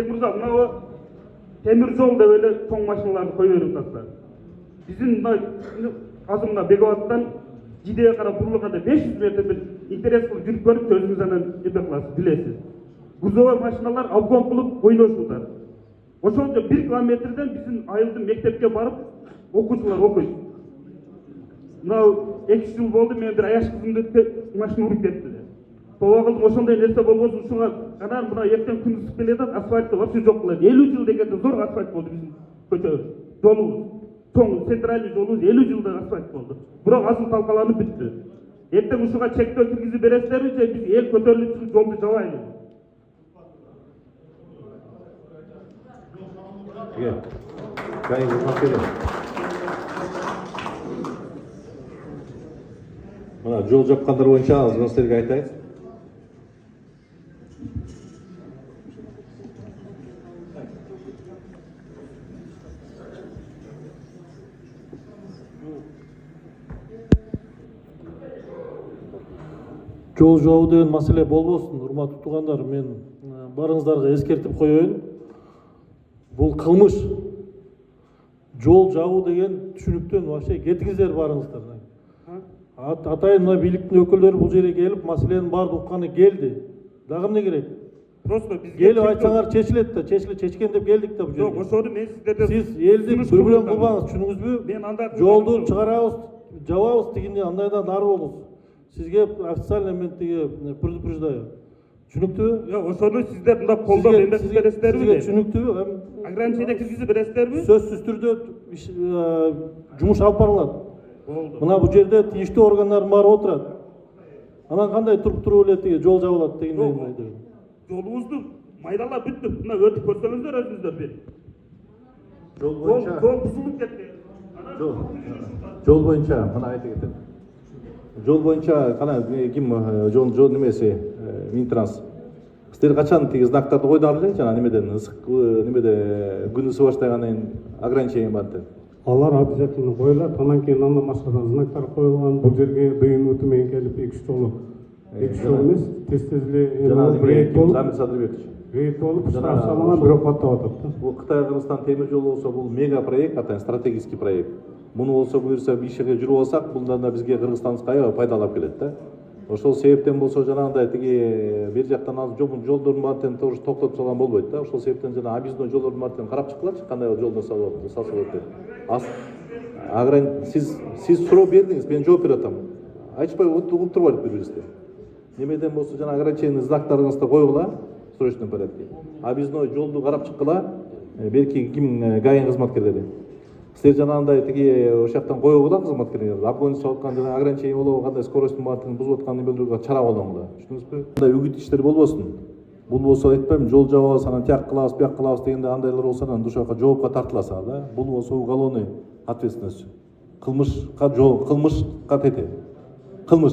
Келечек мырза, мына темир жол деп эле чоң машиналарды кое берип атат. Биздин мына азыр мына Беговаттан Жидеге карап бурулганда 500 метр бир интерес кылып жүрүп көрүп өзүңүз анан эпе кыласыз, билесиз. Грузовой машиналар обгон кылып ойношууда. Ошончо 1 километрден биздин айылдын мектепке барып окуучулар окуйт. Мына 2 жыл болду, мен бир аяш кызымды машина уруп кетти. Тоба кылдым, ошондой нерсе болбосун, ушуга анан мына эртең күн ысык келатат, асфальтты вообще жок кылат. 50 жыл дегенде зор асфальт болду биздин көчөбүз. Жолубуз, чоң центральный жолубуз 50 жылда асфальт болду. Бирок азыр талкаланып бүттү. Эртең ушуга чектөө киргизип бересиздерби же биз эл көтөрүлүп чыгып жолду жабайлы? Мына жол жапкандар боюнча азыр силерге айтайын. Жол жабуу деген маселе болбосун, урматтуу туугандар. Мен барыңыздарга эскертип коеюн. Бул кылмыш. Жол жабуу деген түшүнүктөн вообще кетиңиздер барыңыздар. Атайын мына бийликтин өкүлдөрү бул жерге келип, маселенин баарын укканы келди. Дагы эмне керек? Просто бизге Келип айтсаңар чечилет да, чечкен деп келдик да бул жерге. Жок, ошону мен сиздерден Сиз элди проблем кылбаңыз, түшүнүңүзбү? Мен анда Жолду чыгарабыз, жабабыз дегенде андайдан нары болуңуз. Сизге официально мен тиги предупреждаю. Түшүнүктүбү? Жок, ошону сиздер мында колдоп эмес бересиздерби? Сизге түшүнүктүбү? Ограничение киргизип бересиздерби? Сөзсүз түрдө жумуш алып барылат. Болду. Мына бул жерде тийиштүү органдардын баары отурат. Анан кандай туруп эле тиги жол жабылат дегендей. Жолубузду майдалап бүттүк. Мына өтүп көрсөңүздөр өзүңүздөр бир. Жол боюнча Жол бузулуп кетти. жол боюнча мына айта кетем. Жол боюнча кана ким жол немеси Минтранс. Силер качан тиги знактарды койдуңар эле жана немеден ысык немеде күн ысып баштагандан кийин ограничение бар деп. Алар обязательно коюлат, анан кийин андан башкадан знактар коюлган. Бул жерге дыйын өтү менен келип 2-3 жолу. 2 жол эмес, тез эле Жана рейд болуп, Замир Садырбекович. рейд болуп, штраф бирок каттап атат да. Бул Кытай Кыргызстан темир жолу болсо бул мега проект, атайын стратегический проект. Муну болсо буюрса ишке жүрүп алсак, булдан да бизге Кыргызстаныбызга аябай пайдалуу алып келет да. Ошол себептен болсо жанагындай тиги бир жактан азыр жолдордун баарын тоже токтотуп салган болбойт да. Ошол себептен жана объездной жолдордун баарын карап чыккылачы, кандай жолдон салса болот деп. Сиз суроо бердиңиз, мен жооп берип атам. Айтышпай угуп турбайлык бири-бирибизди. Немеден болсо жана ограничение знактарыңызды койгула в срочном порядке. Объездной жолду карап чыккыла, белки ким ГАИ кызматкерлери. Силер жанагындай тиги ошол жактан койгула кызматкерлерди. Обгон жасап аткан жана ограничение болобу, кандай скоростун баарын бузуп аткан немелерге чара колдонгула. Түшүндүңүзбү? Мындай үгүт иштер болбосун. Бул болсо айтпайм, жол жабабыз, анан тияк кылабыз, буяк кылабыз дегенде андайлар болсо анан ошол жака жоопко тартыласыңар да. Бул болсо уголовный ответственность. Кылмышка тете. Кылмыш.